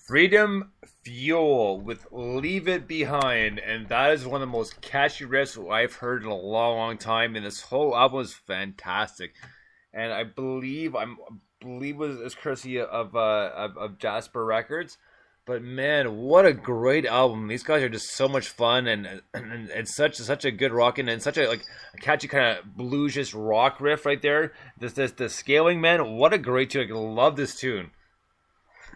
Freedom Fuel with Leave It Behind, and that is one of the most catchy riffs I've heard in a long, long time, and this whole album is fantastic. And I believe it was courtesy of Jasper Records. But man, what a great album! These guys are just so much fun, and such a good rocking and such a catchy kind of bluesish rock riff right there. The scaling, man, what a great tune! I love this tune.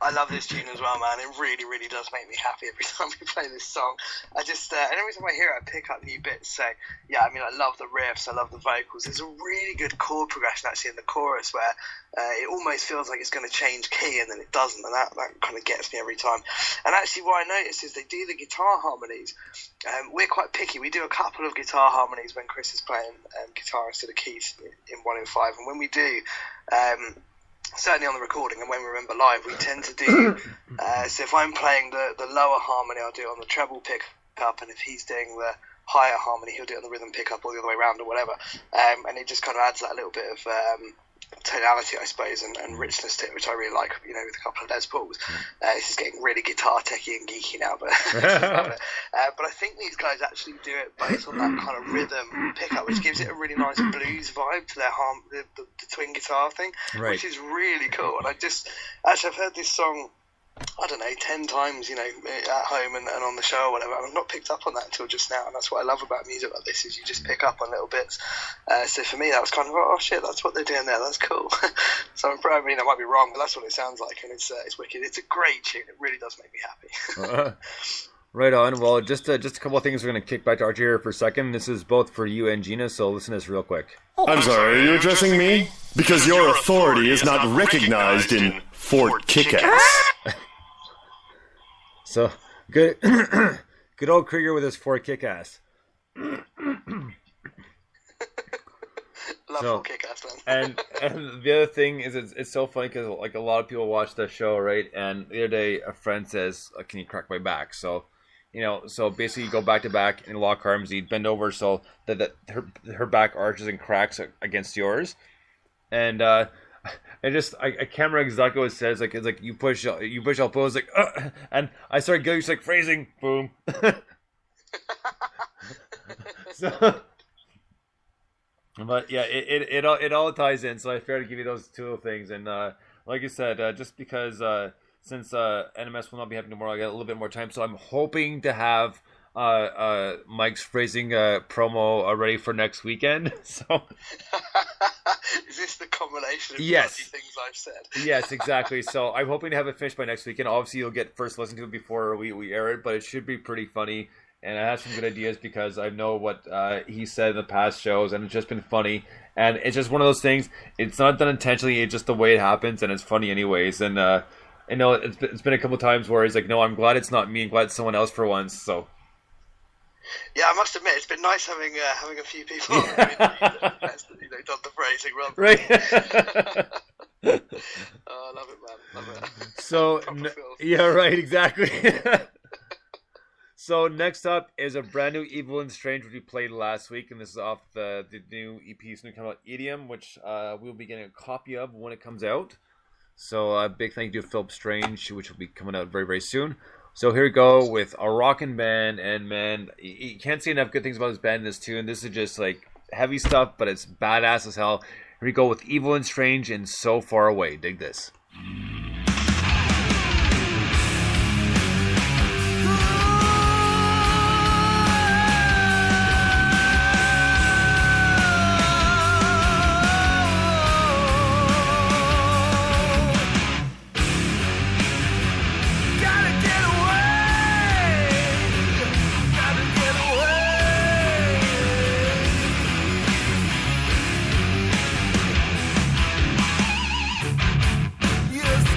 I love this tune as well, man. It really, really does make me happy every time we play this song. I just, and every time I hear it, I pick up new bits. So, yeah, I mean, I love the riffs, I love the vocals. There's a really good chord progression actually in the chorus where it almost feels like it's going to change key and then it doesn't, and that kind of gets me every time. And actually what I noticed is they do the guitar harmonies. We're quite picky. We do a couple of guitar harmonies when Chris is playing guitar instead of keys in 105. And when we do... certainly on the recording and when we remember live, we tend to do so if I'm playing the lower harmony, I'll do it on the treble pickup, and if he's doing the higher harmony, he'll do it on the rhythm pickup or the other way around or whatever, and it just kind of adds that little bit of tonality, I suppose, and richness to it, which I really like, with a couple of Les Pauls. This is getting really guitar techy and geeky now, but but I think these guys actually do it based on that kind of rhythm pickup, which gives it a really nice blues vibe to their the twin guitar thing, right, which is really cool. And I've heard this song, I don't know, 10 times, at home and on the show or whatever. I've not picked up on that until just now, and that's what I love about music like this, is you just pick up on little bits. So for me, that was kind of, oh shit, that's what they're doing there, that's cool. So I'm probably, I might be wrong, but that's what it sounds like, and it's wicked. It's a great tune, it really does make me happy. Right on. Well, just a couple of things we're going to kick back to Archie here for a second. This is both for you and Gina, so listen to this real quick. I'm sorry, are you addressing me? Because your authority is not recognized in Fort Kickass. So, good good old Krieger with his Fort Kickass. Love Fort Kickass, man. and the other thing is, it's so funny because like a lot of people watch the show, right? And the other day, a friend says, "Can you crack my back?" So, so basically, you go back to back and lock arms. You bend over so that her back arches and cracks against yours, and I can't remember exactly what it says. It's like you push, I'll pose, and I started going, just like phrasing, boom. So, but yeah, it all ties in. So I figured to give you those two little things, and like I said, just because since NMS will not be happening tomorrow, I got a little bit more time, so I'm hoping to have Mike's phrasing promo ready for next weekend. So. Is this the combination of yes. things I've said? Yes, exactly. So I'm hoping to have it finished by next weekend. Obviously, you'll get first listen to it before we air it, but it should be pretty funny. And I have some good ideas because I know what he said in the past shows, and it's just been funny. And it's just one of those things. It's not done intentionally. It's just the way it happens, and it's funny anyways. And I know it's been a couple times where he's like, "No, I'm glad it's not me. I'm glad it's someone else for once." So. Yeah, I must admit, it's been nice having a few people that's done the phrasing rather. Right. Oh, I love it, man. Love it. So, yeah, right, exactly. So next up is a brand new Evil and Strange, which we played last week, and this is off the new EP that's going to come out, Idiom, which we'll be getting a copy of when it comes out. So a big thank you to Philip Strange, which will be coming out very, very soon. So here we go with a rockin' band, and man, you can't say enough good things about this band in this tune. This is just like heavy stuff, but it's badass as hell. Here we go with Evil and Strange and So Far Away. Dig this. Yes,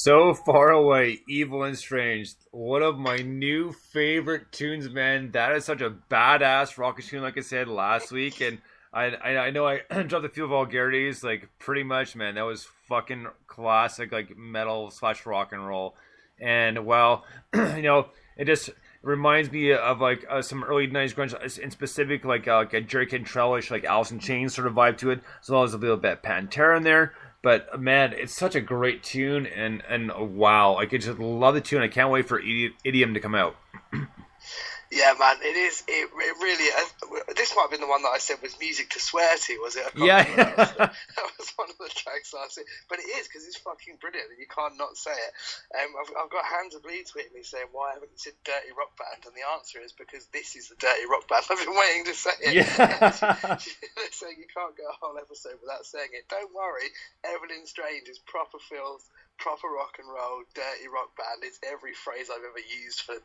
So Far Away, Evil and Strange. One of my new favorite tunes, man. That is such a badass rocket tune, like I said last week. And I know I dropped a few vulgarities, like pretty much, man. That was fucking classic, like metal slash rock and roll. And well, it just reminds me of like some early '90s grunge, in specific, like a Jerry Cantrell-ish, like Alice in Chains sort of vibe to it, as well as a little bit of Pantera in there. But man, it's such a great tune, and wow, I could just love the tune. I can't wait for Idiom to come out. Yeah, man, it is. It really. This might have been the one that I said was music to swear to, was it? Yeah, that was one of the tracks last week. But it is, because it's fucking brilliant, and you can't not say it. I've got Hands of Bleed tweeting me saying, "Why haven't you said Dirty Rock Band?" And the answer is because this is the Dirty Rock Band. I've been waiting to say it. Yeah. They're saying you can't go a whole episode without saying it. Don't worry, Evelyn Strange is proper filth, proper rock and roll, dirty rock band. It's every phrase I've ever used for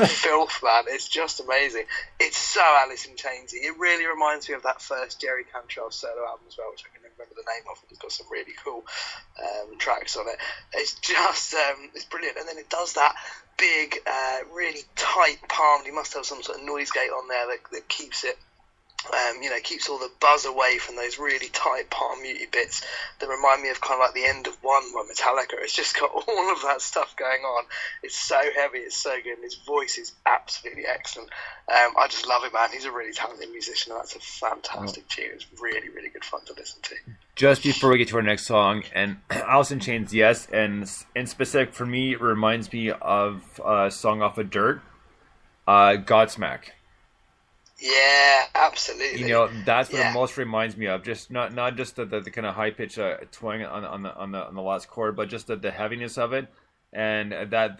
filth, man. It's just amazing. It's so Alice in Chainsy. It really reminds me of that first Jerry Cantrell solo album as well, which I can never remember the name of. It's got some really cool tracks on it. It's just it's brilliant. And then it does that big, really tight palm. You must have some sort of noise gate on there that keeps it. Keeps all the buzz away from those really tight palm muty bits that remind me of kind of like the end of One by Metallica. It's just got all of that stuff going on. It's so heavy, it's so good, and his voice is absolutely excellent. I just love it, man. He's a really talented musician, and that's a fantastic tune. It's really, really good fun to listen to. Just before we get to our next song, and Alice in Chains, yes, and in specific for me, it reminds me of a song off of Dirt, Godsmack. Yeah, absolutely. That's what it most reminds me of. Just not just the kind of high pitch twang on the last chord, but just the heaviness of it, and that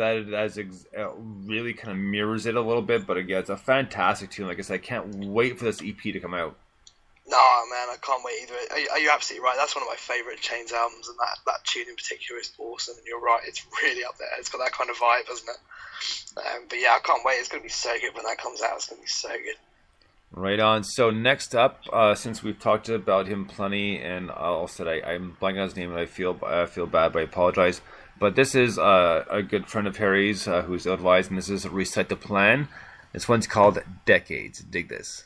really kind of mirrors it a little bit. But again, it's a fantastic tune. Like I said, I can't wait for this EP to come out. No, man, I can't wait either. Are you absolutely right? That's one of my favourite Chains albums, and that tune in particular is awesome. And you're right, it's really up there. It's got that kind of vibe, hasn't it? But yeah, I can't wait. It's going to be so good when that comes out. It's going to be so good. Right on. So next up, since we've talked about him plenty, and also I'm blanking on his name, and I feel bad, but I apologize. But this is a good friend of Harry's who's advised, and this is Reset the Plan. This one's called Decades. Dig this.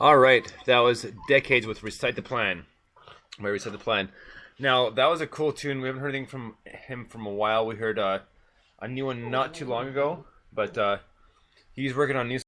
All right, that was Decades with Recite the Plan. Where Recite the Plan. Now, that was a cool tune. We haven't heard anything from him from a while. We heard a new one not too long ago, but he's working on new